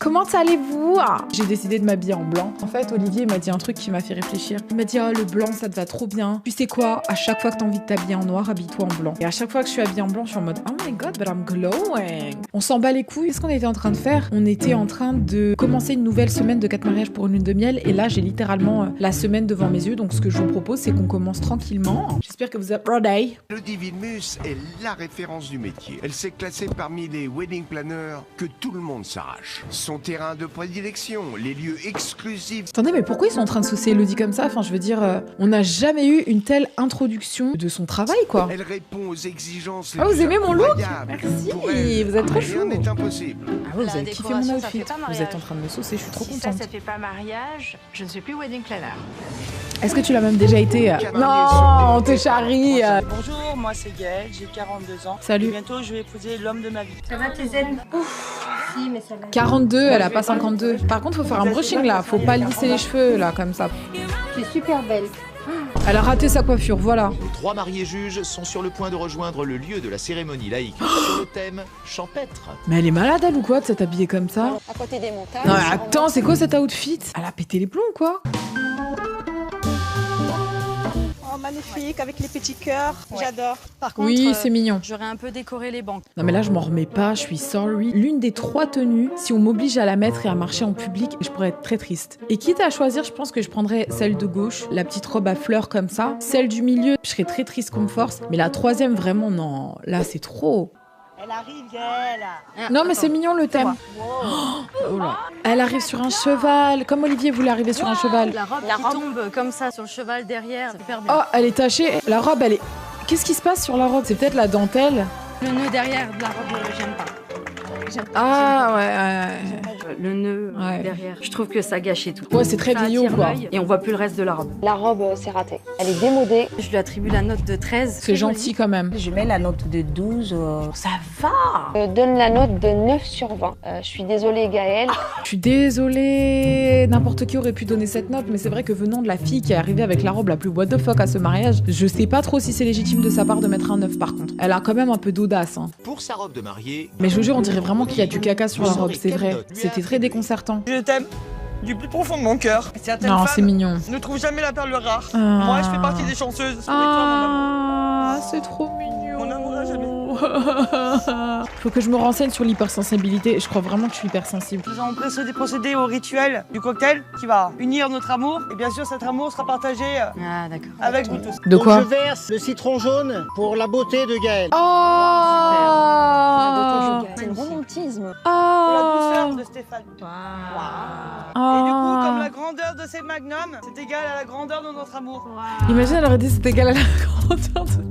Comment allez-vous? J'ai décidé de m'habiller en blanc. En fait, Olivier m'a dit un truc qui m'a fait réfléchir. Il m'a dit, oh, le blanc, ça te va trop bien. Tu sais quoi? À chaque fois que t'as envie de t'habiller en noir, habille-toi en blanc. Et à chaque fois que je suis habillée en blanc, je suis en mode, oh my god, but I'm glowing. On s'en bat les couilles. Qu'est-ce qu'on était en train de faire? On était en train de commencer une nouvelle semaine de 4 mariages pour une lune de miel. Et là, j'ai littéralement la semaine devant mes yeux. Donc, ce que je vous propose, c'est qu'on commence tranquillement. J'espère que vous êtes ready. Elodie Vilmus est la référence du métier. Elle s'est classée parmi les wedding planners que tout le monde s'arrache. Son terrain de prédilection, les lieux exclusifs. Attendez, mais pourquoi ils sont en train de saucer Elodie comme ça? Enfin, je veux dire, on n'a jamais eu une telle introduction de son travail, quoi. Elle répond aux exigences. Ah, vous aimez mon look? Merci, Pour elle, vous êtes trop rien chou. n'est impossible. Ah ouais, vous avez kiffé mon outfit. Vous êtes en train de me saucer, je suis trop Si contente. ça fait pas mariage, je ne suis plus wedding planner. Est-ce que tu l'as même déjà été? Non, on te charrie. Bonjour, moi c'est Gaëlle, j'ai 42 ans. Salut. Et bientôt je vais épouser l'homme de ma vie. Ça va tes ailes? Si, mais ça va. 42, elle a pas 52. Par contre, faut faire un brushing là, faut pas lisser les cheveux là, comme ça. Tu es super belle. Elle a raté sa coiffure, voilà. Les 3 mariés juges sont sur le point de rejoindre le lieu de la cérémonie laïque sur le thème champêtre. Mais elle est malade, elle ou quoi, de s'être habillée comme ça? À côté des montagnes. Non, mais attends, c'est quoi cet outfit? Elle a pété les plombs, quoi. Oh magnifique, avec les petits cœurs, j'adore. Par contre, Oui, c'est mignon. j'aurais un peu décoré les bancs. Non mais là je m'en remets pas, je suis sorry. L'une des 3 tenues, si on m'oblige à la mettre et à marcher en public, je pourrais être très triste. Et quitte à choisir, je pense que je prendrais celle de gauche, la petite robe à fleurs comme ça. Celle du milieu, je serais très triste qu'on me force. Mais la 3e, vraiment, non. Là, c'est trop. Elle arrive, Gaëlle. Non mais c'est mignon le thème. Oh là. Elle arrive sur un cheval, comme Olivier voulait arriver sur un cheval. La robe qui tombe comme ça sur le cheval derrière, c'est super bien. Oh, elle est tachée. La robe, elle est... Qu'est-ce qui se passe sur la robe? C'est peut-être la dentelle. Le nœud derrière de la robe, j'aime pas. Ah ouais. Le nœud Ouais. derrière, je trouve que ça gâchait tout. Ouais, c'est très Ça vieillot, attire quoi. l'œil et on voit plus le reste de la robe. La robe, c'est raté. Elle est démodée. Je lui attribue la note de 13. C'est gentil quand même. Je mets la note de 12. Ça va. Je donne la note de 9 sur 20. Je suis désolée, Gaëlle. Je suis désolée, n'importe qui aurait pu donner cette note, mais c'est vrai que venant de la fille qui est arrivée avec la robe la plus what the fuck à ce mariage, je sais pas trop si c'est légitime de sa part de mettre un 9 par contre. Elle a quand même un peu d'audace, hein. Pour sa robe de mariée... Mais je vous jure, on dirait vraiment qu'il y a du caca sur la robe, c'est vrai. C'était très déconcertant. Je t'aime du plus profond de mon cœur. Certaines Non, c'est femmes mignon. ne trouvent jamais la perle rare. Ah. Moi, je fais partie des chanceuses. Pour toi, mon amour. Ah, c'est trop mignon. Mon amour à jamais. Faut que je me renseigne sur l'hypersensibilité. Je crois vraiment que je suis hypersensible. Nous allons procéder au rituel du cocktail qui va unir notre amour. Et bien sûr, cet amour sera partagé Ah d'accord. avec nous tous. De quoi? Je verse le citron jaune pour la beauté de Gaëlle. Oh C'est le romantisme. Pour la Oh douceur de Stéphane. Et du coup, comme la grandeur de ces magnums, c'est égal à la grandeur de notre amour. Imagine, elle aurait dit c'est égal à la grandeur de...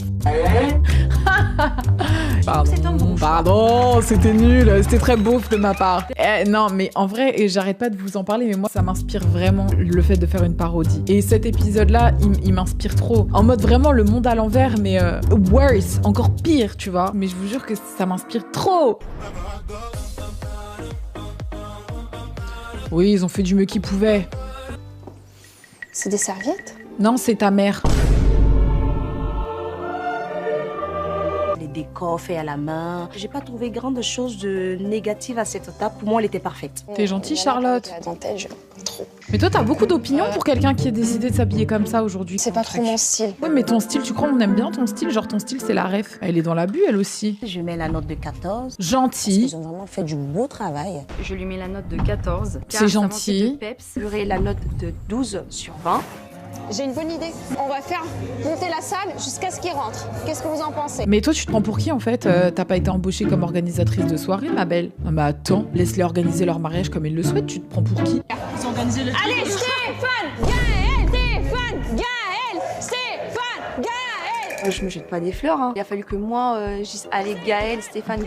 Pardon, c'était nul, c'était très beauf de ma part. Non, mais en vrai, et j'arrête pas de vous en parler, mais moi, ça m'inspire vraiment le fait de faire une parodie. Et cet épisode-là, il m'inspire trop. En mode vraiment le monde à l'envers, mais worse, encore pire, tu vois. Mais je vous jure que ça m'inspire trop. Oui, ils ont fait du mieux qu'ils pouvaient. C'est des serviettes? Non, c'est ta mère. Les décors faits à la main. J'ai pas trouvé grande chose de négative à cette étape. Pour moi, elle était parfaite. T'es gentille, Charlotte. La dentelle, je trop. Mais toi, t'as beaucoup d'opinions pour quelqu'un qui a décidé de s'habiller comme ça aujourd'hui. C'est pas trop mon style. Ouais, mais ton style, tu crois on aime bien ton style? Genre ton style, c'est la ref. Elle est dans l'abus, elle aussi. Je mets la note de 14. Gentil. Ils ont vraiment fait du beau travail. Je lui mets la note de 14. C'est car ça gentil. manquait de peps. J'aurai la note de 12 sur 20. J'ai une bonne idée. On va faire monter la salle jusqu'à ce qu'ils rentrent. Qu'est-ce que vous en pensez? Mais toi, tu te prends pour qui en fait? T'as pas été embauchée comme organisatrice de soirée, ma belle? Non, mais attends, laisse-les organiser leur mariage comme ils le souhaitent. Tu te prends pour qui? Allez, Stéphane! Gaëlle! Stéphane! Gaëlle! Stéphane! Gaëlle! Je me jette pas des fleurs. Hein. Il a fallu que moi, je dise allez Gaëlle, Stéphane,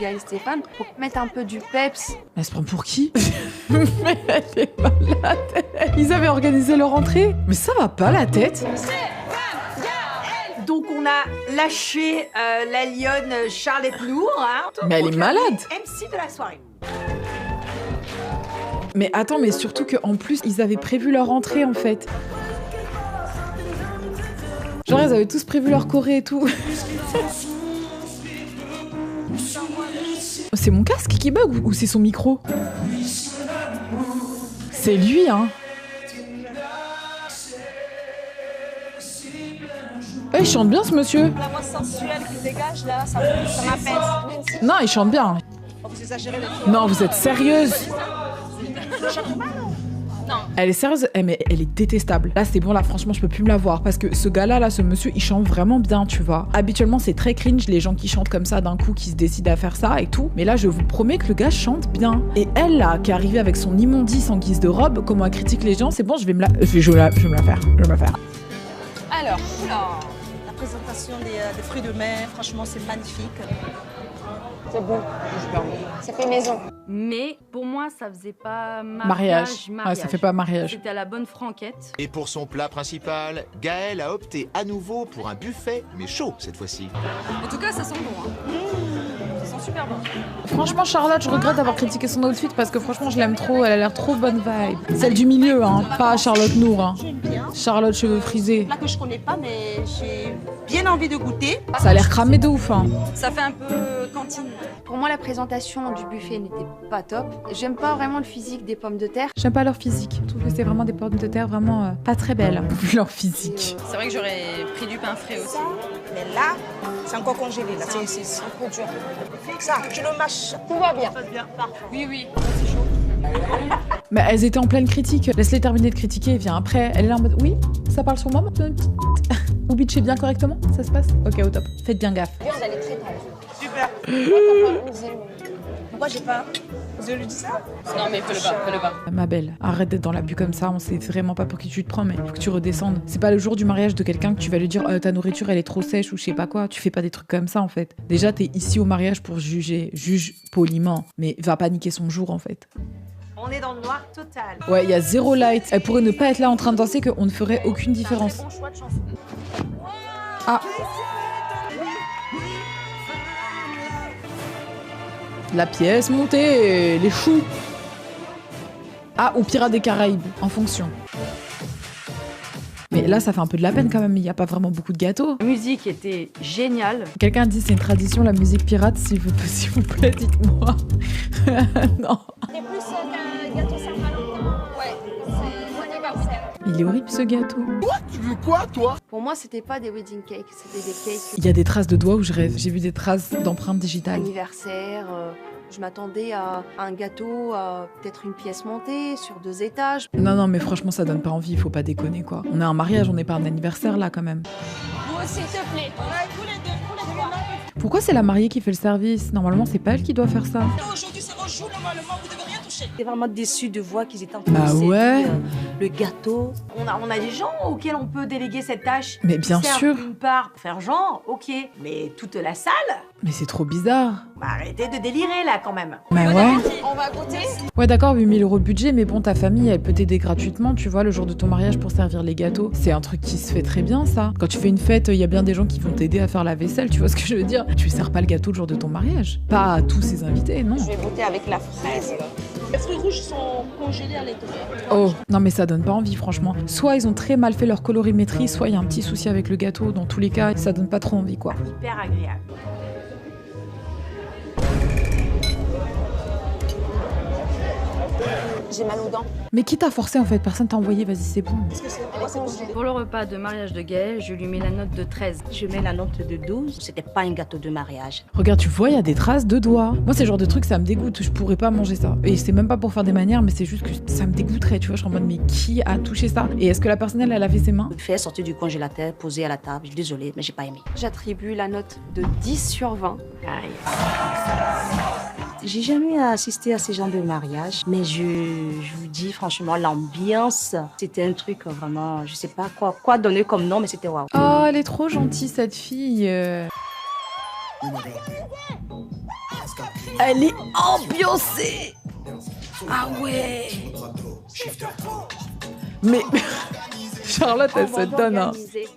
pour mettre un peu du peps. Elle se prend pour qui? Mais elle est malade. Ils avaient organisé leur entrée? Mais ça va pas la tête? Donc on a lâché la lionne Charlotte Nour. Hein, Mais elle est malade. MC de la soirée. Mais attends, mais surtout qu'en plus, ils avaient prévu leur entrée en fait. Genre, ils avaient tous prévu leur choré et tout. C'est mon casque qui bug ou c'est son micro? C'est lui, hein. Il chante bien ce monsieur. La voix sensuelle qui dégage là, ça m'apaise. Non, il chante bien. Vous exagérez les filles. Non, vous êtes sérieuse. Non. Elle est sérieuse, mais elle est détestable. Là, c'est bon, là, franchement, je peux plus me la voir. Parce que ce gars-là, là, ce monsieur, il chante vraiment bien, tu vois. Habituellement, c'est très cringe, les gens qui chantent comme ça d'un coup, qui se décident à faire ça et tout. Mais là, je vous promets que le gars chante bien. Et elle, là, qui est arrivée avec son immondice en guise de robe, comment elle critique les gens, c'est bon, je vais me la faire. Alors, la présentation des fruits de mer, franchement, c'est magnifique. C'est bon. C'est fait maison. Mais pour moi, ça faisait pas Mariage. Ouais, ça fait pas mariage. C'était à la bonne franquette. Et pour son plat principal, Gaël a opté à nouveau pour un buffet, mais chaud cette fois-ci. En tout cas, ça sent bon. Hein. Ça sent super bon. Franchement, Charlotte, je regrette d'avoir critiqué son outfit parce que franchement, je l'aime trop. Elle a l'air trop bonne vibe. Celle du milieu, hein, pas Charlotte Nour. Hein. Charlotte cheveux frisés. Là que je connais pas, mais j'ai bien envie de goûter. Ça a l'air cramé de ouf. Hein. Ça fait un peu cantine. Pour moi, la présentation du buffet n'était pas top. J'aime pas vraiment le physique des pommes de terre. J'aime pas leur physique. Je trouve que c'est vraiment des pommes de terre vraiment pas très belles. Leur physique. C'est vrai que j'aurais pris du pain frais aussi. Mais là, c'est encore congelé. Là, c'est un peu dur. Ça, tu le mâches. Tout va bien. Oui, oui, c'est chaud. Mais elles étaient en pleine critique. Laisse-les terminer de critiquer et viens après. Elle est là en mode oui, ça parle sur moi. Vous bitchez bien correctement. Ça se passe. Ok, au top. Faites bien gaffe. Viande, elle est très tendre. Super. Pourquoi j'ai pas... Je lui dis ça? Non, mais fais-le pas. Ma belle, arrête d'être dans l'abus comme ça. On sait vraiment pas pour qui tu te prends, mais faut que tu redescendes. C'est pas le jour du mariage de quelqu'un que tu vas lui dire ta nourriture elle est trop sèche ou je sais pas quoi. Tu fais pas des trucs comme ça en fait. Déjà, t'es ici au mariage pour juger. Juge poliment, mais va pas niquer son jour en fait. On est dans le noir total. Ouais, il y a zéro light. Elle pourrait ne pas être là en train de danser qu'on ne ferait aucune différence. Bon choix de chanson. Ah. La pièce montée, les choux. Ah, ou Pirates des Caraïbes, en fonction. Mais là, ça fait un peu de la peine quand même, il n'y a pas vraiment beaucoup de gâteaux. La musique était géniale. Quelqu'un dit c'est une tradition, la musique pirate, s'il vous plaît, dites-moi. Non. C'est plus qu'un gâteau Saint-Valentin. Ouais, c'est mon anniversaire. Il est horrible ce gâteau. Quoi? Tu veux quoi, toi? Pour moi, c'était pas des wedding cakes, c'était des cakes. Il y a des traces de doigts où je rêve. J'ai vu des traces d'empreintes digitales. Anniversaire. Je m'attendais à un gâteau, à peut-être une pièce montée sur 2 étages. Non, mais franchement, ça donne pas envie, il faut pas déconner quoi. On est un mariage, on n'est pas un anniversaire là quand même. Vous aussi, s'il te plaît. Ouais, tous les deux, tous les trois. Pourquoi c'est la mariée qui fait le service? Normalement, c'est pas elle qui doit faire ça. Aujourd'hui, c'est votre jour, normalement, vous devez rien toucher. J'étais vraiment déçue de voir qu'ils étaient en train Bah de ouais. servir, le gâteau. On a des gens auxquels on peut déléguer cette tâche. Mais bien Certes, sûr. Une part pour faire genre, ok. Mais toute la salle, Mais c'est trop bizarre. bah arrêtez de délirer là quand même. Bah ouais. On va goûter. Ouais d'accord, 8000 € de budget, mais bon, ta famille, elle peut t'aider gratuitement, tu vois, le jour de ton mariage pour servir les gâteaux. C'est un truc qui se fait très bien, ça. Quand tu fais une fête, il y a bien des gens qui vont t'aider à faire la vaisselle, tu vois ce que je veux dire? Tu sers pas le gâteau le jour de ton mariage. Pas à tous ces invités, non. Je vais goûter avec la fraise. Les fruits rouges sont congelés à l'intérieur. Oh, non mais ça donne pas envie, franchement. Soit ils ont très mal fait leur colorimétrie, soit il y a un petit souci avec le gâteau. Dans tous les cas, ça donne pas trop envie, quoi. Hyper agréable. J'ai mal aux dents. Mais qui t'a forcé en fait? Personne t'a envoyé, vas-y, c'est bon. Pour le repas de mariage de Gaël, je lui mets la note de 13. Je mets la note de 12. C'était pas un gâteau de mariage. Regarde, tu vois, il y a des traces de doigts. Moi, c'est le genre de truc, ça me dégoûte. Je pourrais pas manger ça. Et c'est même pas pour faire des manières, mais c'est juste que ça me dégoûterait, tu vois. Je suis en mode, mais qui a touché ça? Et est-ce que la personne, elle a lavé ses mains? Le fait sortir du congélateur, posé à la table. Je suis désolée, mais j'ai pas aimé. J'attribue la note de 10 sur 20. J'ai jamais assisté à ces genres de mariage, mais je vous dis franchement, l'ambiance, c'était un truc vraiment, je sais pas quoi donner comme nom, mais c'était waouh. Oh, elle est trop gentille, cette fille. Elle est ambiancée. Ah ouais. Mais Charlotte, elle se donne. Hein.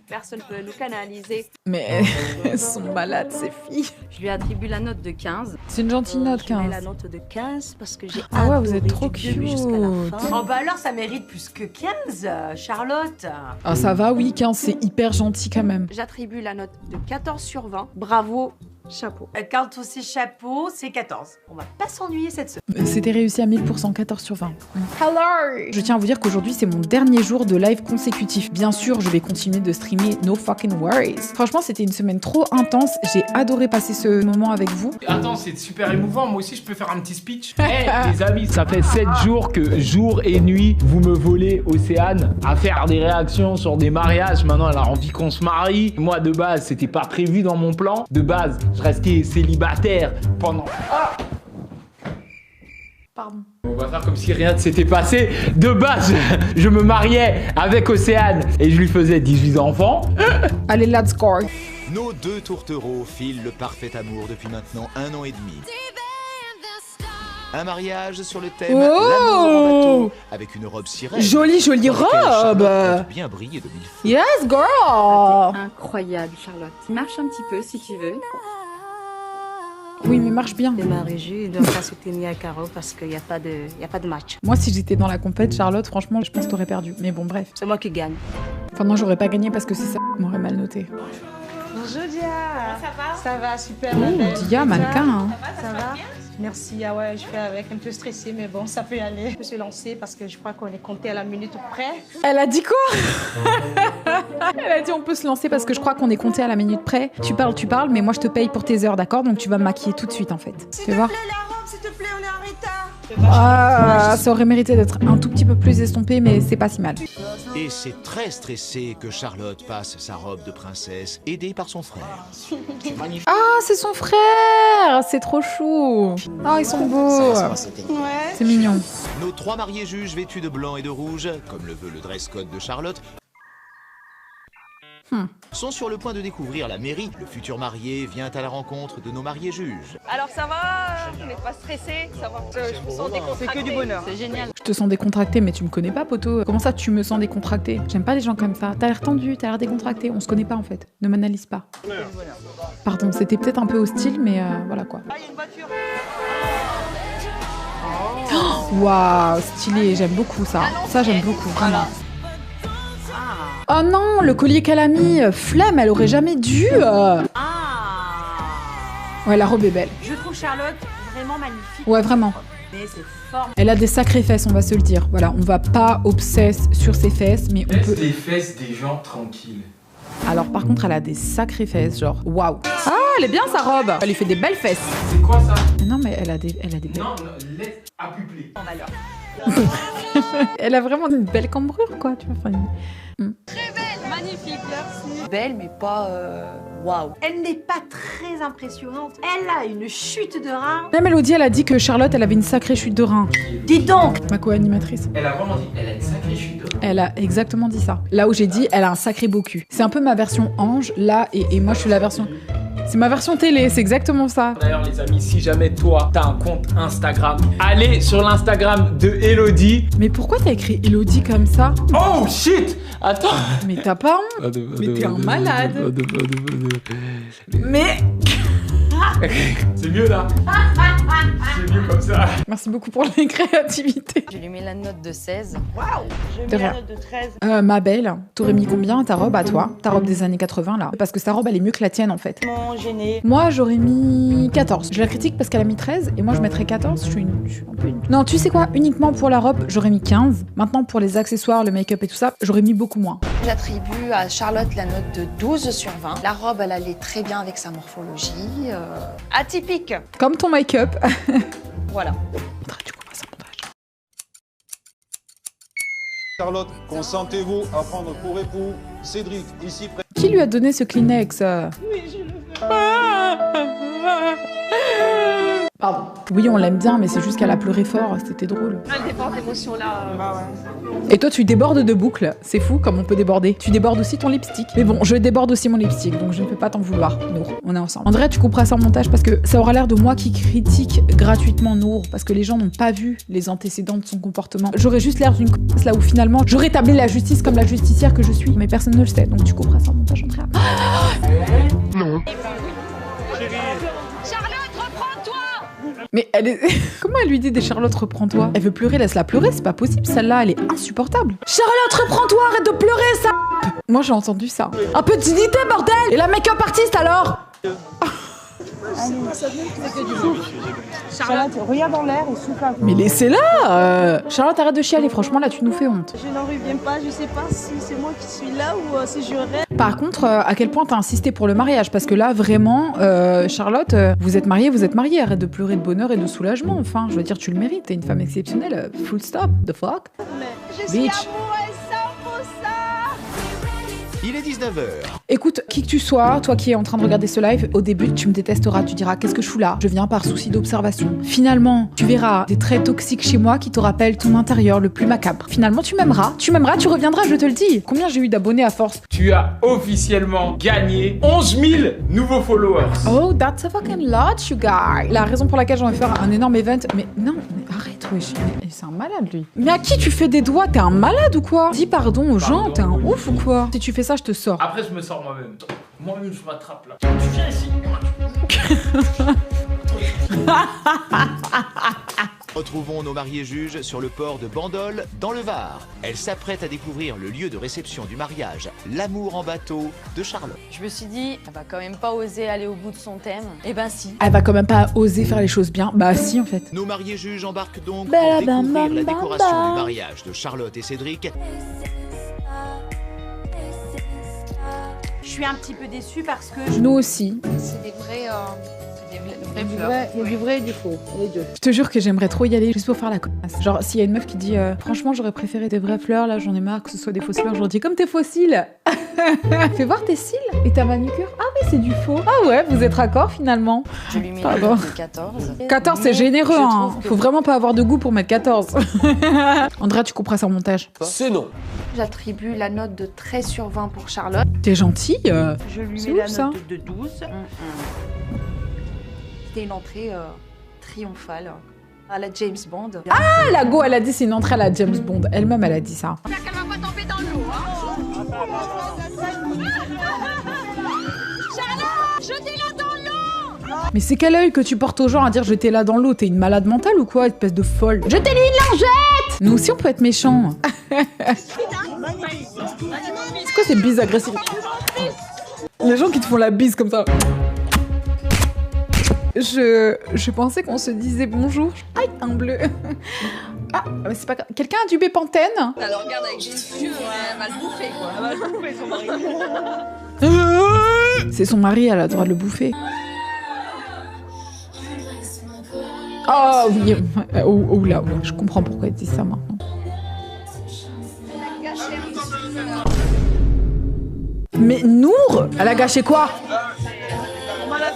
Personne peut nous canaliser. Mais elles sont malades, ces filles. Je lui attribue la note de 15. C'est une gentille note, Je mets 15. la note de 15 parce que j'ai Ah ouais, vous adoré êtes trop du début jusqu'à la fin. Oh bah alors ça mérite plus que 15, Charlotte. Ah ça va, oui, 15, c'est hyper gentil quand même. J'attribue la note de 14 sur 20. Bravo Chapeau. Quand on sait chapeau, c'est 14. On va pas s'ennuyer cette semaine. C'était réussi à 1000%, 14 sur 20. Hello! Je tiens à vous dire qu'aujourd'hui, c'est mon dernier jour de live consécutif. Bien sûr, je vais continuer de streamer, no fucking worries. Franchement, c'était une semaine trop intense. J'ai adoré passer ce moment avec vous. Attends, c'est super émouvant. Moi aussi, je peux faire un petit speech. Hey, les amis, ça fait 7 jours que jour et nuit, vous me volez Océane à faire des réactions sur des mariages. Maintenant, elle a envie qu'on se marie. Moi, de base, c'était pas prévu dans mon plan. De base, je restais célibataire pendant... Ah, pardon. on va faire comme si rien ne s'était passé. De base, je me mariais avec Océane et je lui faisais 18 enfants. Allez, let's go. Nos deux tourtereaux filent le parfait amour depuis maintenant 1 an et demi. Un mariage sur le thème l'amour en bateau, avec une robe sirène. Jolie robe. Bien brillé de mille feux. Yes, girl. Incroyable, Charlotte. Marche un petit peu si tu veux. Oui, mais marche bien. Le Marie-Jus, il ne doit pas soutenir à Caro parce qu'il n'y a pas de match. Moi, si j'étais dans la compète, Charlotte, franchement, je pense que t'aurais perdu. Mais bon, bref. C'est moi qui gagne. Enfin, non, j'aurais pas gagné parce que c'est ça qui m'aurait mal noté. Bonjour Dia. Ça va? Ça va, super. Dia, mannequin, hein. Ça va? Merci, ah ouais, je fais avec, un peu stressée, mais bon, ça peut y aller. Je peux se lancer parce que je crois qu'on est compté à la minute près. Elle a dit quoi? Elle a dit on peut se lancer parce que je crois qu'on est compté à la minute près. Tu parles, mais moi je te paye pour tes heures, d'accord? Donc tu vas me maquiller tout de suite en fait. Tu vois? S'il te plaît, on est en retard. Ah, ça aurait mérité d'être un tout petit peu plus estompé, mais c'est pas si mal. Et c'est très stressé que Charlotte passe sa robe de princesse, aidée par son frère. Ah, c'est son frère! C'est trop chou! Ah, ils sont beaux! C'est mignon. Nos 3 mariés juges vêtus de blanc et de rouge, comme le veut le dress code de Charlotte, sont sur le point de découvrir la mairie. Le futur marié vient à la rencontre de nos mariés juges. Alors ça va? Vous n'êtes pas stressé? Ça va? Je me sens décontractée. C'est que du bonheur. C'est génial. Je te sens décontracté, mais tu me connais pas, poto. Comment ça, tu me sens décontracté? J'aime pas les gens comme ça. T'as l'air tendu, t'as l'air décontracté. On se connaît pas en fait. Ne m'analyse pas. Pardon, c'était peut-être un peu hostile, mais voilà quoi. Ah, il y a une voiture. Waouh, stylé. J'aime beaucoup ça. Ça, j'aime beaucoup, vraiment. Oh non, le collier qu'elle a mis, flemme, elle aurait jamais dû. Ouais, la robe est belle. Je trouve Charlotte vraiment magnifique. Ouais, vraiment. Mais c'est fort. Elle a des sacrées fesses, on va se le dire. Voilà, on va pas obsesse sur ses fesses, mais on peut... les fesses des gens tranquilles. Alors par contre, elle a des sacrées fesses, genre waouh. Ah, elle est bien sa robe. Elle lui fait des belles fesses. C'est quoi ça? Non, mais elle a des belles... Non, laisse à pupler. Elle a vraiment une belle cambrure, quoi. Tu vois, enfin, Très belle, magnifique, merci. Belle, mais pas waouh. Elle n'est pas très impressionnante. Elle a une chute de rein. Même Elodie, elle a dit que Charlotte, elle avait une sacrée chute de rein. Dis donc. Ma co-animatrice. Elle a vraiment dit, elle a une sacrée chute de rein. Elle a exactement dit ça. Là où j'ai dit, elle a un sacré beau cul. C'est un peu ma version ange, là, et moi je suis la version... C'est ma version télé, c'est exactement ça. D'ailleurs les amis, si jamais toi t'as un compte Instagram, allez sur l'Instagram de Elodie. Mais pourquoi t'as écrit Elodie comme ça? Oh shit! Attends. Mais t'as pas honte? Mais t'es un malade. Mais... C'est mieux là. C'est mieux comme ça. Merci beaucoup pour la créativité. Je lui mets la note de 16. Waouh. Je mets la note de 13. Ma belle, t'aurais mis combien ta robe à toi? Ta robe des années 80 là? Parce que sa robe elle est mieux que la tienne en fait. Gênée. Moi j'aurais mis 14. Je la critique parce qu'elle a mis 13 et moi je mettrais 14. Je suis un peu une... Non, tu sais quoi? Uniquement pour la robe, j'aurais mis 15. Maintenant pour les accessoires, le make-up et tout ça, j'aurais mis beaucoup moins. J'attribue à Charlotte la note de 12 sur 20. La robe, elle allait très bien avec sa morphologie. Atypique. Comme ton make-up. Voilà. Charlotte, consentez-vous à prendre pour époux Cédric, ici près. Qui lui a donné ce Kleenex? Oui, je le veux. Pardon. Oui, on l'aime bien, mais c'est juste qu'elle a pleuré fort, c'était drôle. Elle déborde d'émotion là. Bah ouais. Et toi, tu débordes de boucles. C'est fou comme on peut déborder. Tu débordes aussi ton lipstick. Mais bon, je déborde aussi mon lipstick, donc je ne peux pas t'en vouloir. Nour, on est ensemble. Andrea, tu couperas ça en montage parce que ça aura l'air de moi qui critique gratuitement Nour, parce que les gens n'ont pas vu les antécédents de son comportement. J'aurais juste l'air d'une c***, là où finalement, j'aurais établi la justice comme la justicière que je suis. Mais personne ne le sait, donc tu couperas ça en montage, Andrea. Non. Charlotte, reprends-toi. Mais elle est... Comment elle lui dit des Charlotte, reprends-toi? Elle veut pleurer, laisse-la pleurer, c'est pas possible, celle-là, elle est insupportable. Charlotte, reprends-toi, arrête de pleurer, ça. Moi, j'ai entendu ça. Un peu de dignité, bordel. Et la make-up artiste, alors? Charlotte, regarde dans l'air et souffle un peu. Mais laissez-la Charlotte, arrête de chialer, franchement, là, tu nous fais honte. Je n'en reviens pas, je sais pas si c'est moi qui suis là ou si je rêve. Par contre, à quel point t'as insisté pour le mariage? Parce que là, vraiment, Charlotte, vous êtes mariée, arrête de pleurer de bonheur et de soulagement, enfin, je veux dire, tu le mérites, t'es une femme exceptionnelle, full stop, the fuck. Je suis Bitch. amoureuse 100%. Il est 19h. Écoute, qui que tu sois, toi qui es en train de regarder ce live, au début, tu me détesteras, tu diras, qu'est-ce que je fous là? Je viens par souci d'observation. Finalement, tu verras des traits toxiques chez moi qui te rappellent ton intérieur le plus macabre. Finalement, tu m'aimeras, tu reviendras, je te le dis. Combien j'ai eu d'abonnés à force? Tu as officiellement gagné 11 000 nouveaux followers. Oh, that's a fucking lot, you guys. La raison pour laquelle j'aimerais faire un énorme event, mais non, mais arrête, wesh. Mais c'est un malade, lui. Mais à qui tu fais des doigts? T'es un malade ou quoi? Dis pardon aux gens, t'es un ouf ou quoi? Si tu fais ça, je te sors. Après, je me sors moi-même. Moi-même, je m'attrape là. Tu viens ici. Retrouvons nos mariés juges sur le port de Bandol, dans le Var. Elle s'apprête à découvrir le lieu de réception du mariage, l'amour en bateau de Charlotte. Je me suis dit, elle va quand même pas oser aller au bout de son thème. Eh ben si. Elle va quand même pas oser faire les choses bien. Bah si, en fait. Nos mariés juges embarquent donc pour découvrir la décoration du mariage de Charlotte et Cédric. Je suis un petit peu déçue parce que... Nous aussi. C'est des vraies Il y a du vrai et du faux, les deux. Je te jure que j'aimerais trop y aller juste pour faire la connasse. Genre, s'il y a une meuf qui dit franchement, j'aurais préféré des vraies fleurs, là, j'en ai marre que ce soit des fausses fleurs, je leur dis comme tes fossiles. Fais voir tes cils et ta manucure. Ah oui, c'est du faux. Ah ouais, vous êtes raccord finalement. Je lui mets Pardon. 14. 14, c'est généreux, hein. Faut vraiment pas avoir de goût pour mettre 14. Andrea, tu couperas ça en montage. C'est non. J'attribue la note de 13 sur 20 pour Charlotte. T'es gentille. Je lui C'est mets la ouf, ça. note de 12. C'était une entrée triomphale à la James Bond. Ah, la go, elle a dit c'est une entrée à la James Bond. Elle-même, elle a dit ça. qu'elle va pas tomber dans l'eau, hein. Charlotte, jetez-la dans l'eau. Mais c'est quel œil que tu portes aux gens à dire jetez là dans l'eau? T'es une malade mentale ou quoi, espèce de folle? Jetez-lui une lingette! Nous aussi, on peut être méchants. C'est quoi ces bises agressives? Les gens qui te font la bise comme ça. Je pensais qu'on se disait bonjour. Aïe, un bleu. Ah, mais c'est pas grave. Quelqu'un a du Bépantène? Elle le regarde avec des yeux, elle va le bouffer quoi. Elle va le bouffer, son mari. C'est son mari, elle a le droit de le bouffer. Oh oui. Oh là, je comprends pourquoi elle dit ça maintenant. Mais Nour, elle a gâché quoi?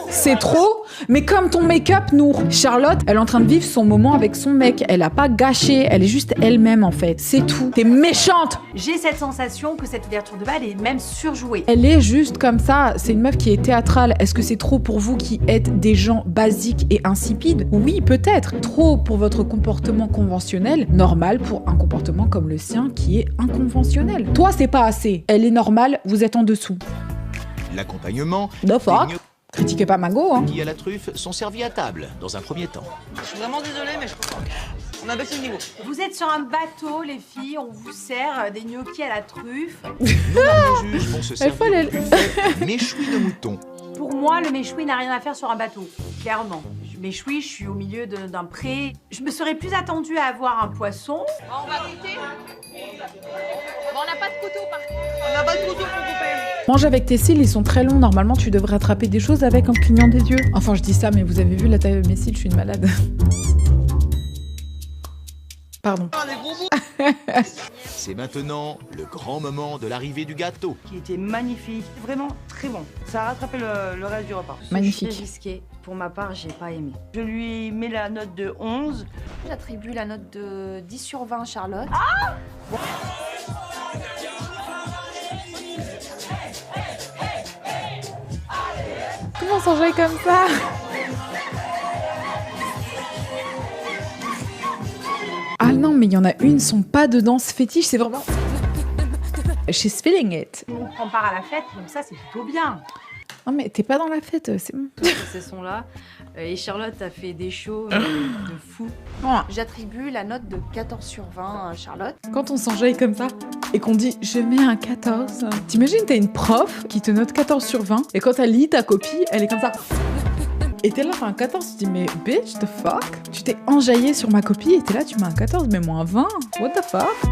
C'est trop. Mais comme ton make-up, Nour. Charlotte, elle est en train de vivre son moment avec son mec. Elle a pas gâché, elle est juste elle-même en fait. C'est tout. T'es méchante. J'ai cette sensation que cette ouverture de bal est même surjouée. Elle est juste comme ça. C'est une meuf qui est théâtrale. Est-ce que c'est trop pour vous qui êtes des gens basiques et insipides? Oui, peut-être. Trop pour votre comportement conventionnel. Normal pour un comportement comme le sien qui est inconventionnel. Toi, c'est pas assez. Elle est normale, vous êtes en dessous. L'accompagnement, The fuck? Critiquez pas Mago, hein. qui à la truffe sont servis à table, dans un premier temps. Je suis vraiment désolée, mais on a baissé le niveau. Vous êtes sur un bateau, les filles, on vous sert des gnocchis à la truffe. Nos mariés juges vont se servir fallait- du buffet méchoui de mouton. Pour moi, le méchoui n'a rien à faire sur un bateau, clairement. Méchoui, je suis au milieu d'un pré. Je me serais plus attendue à avoir un poisson. On va goûter. Bon, on n'a pas de couteau par contre. On n'a pas de couteau pour couper. Mange avec tes cils, ils sont très longs. Normalement, tu devrais attraper des choses avec en clignant des yeux. Enfin, je dis ça, mais vous avez vu la taille de mes cils, je suis une malade. Pardon. C'est maintenant le grand moment de l'arrivée du gâteau. Qui était magnifique, vraiment très bon. Ça a rattrapé le reste du repas. Magnifique. C'est risqué. Pour ma part, j'ai pas aimé. Je lui mets la note de 11. J'attribue la note de 10 sur 20 à Charlotte. Comment s'enjaille comme ça? Ah non, mais il y en a une, son pas de danse fétiche, c'est vraiment... She's feeling it. On prend part à la fête, donc ça, c'est plutôt bien. Non mais t'es pas dans la fête, c'est bon. Ces sons-là. Et Charlotte a fait des shows de fou. J'attribue la note de 14 sur 20 à Charlotte. Quand on s'enjaille comme ça et qu'on dit je mets un 14, t'imagines t'as une prof qui te note 14 sur 20 et quand elle lit ta copie, elle est comme ça. Et t'es là, t'as un 14, tu te dis, mais bitch, the fuck? Tu t'es enjaillé sur ma copie et t'es là, tu mets un 14, mais moi un 20. What the fuck?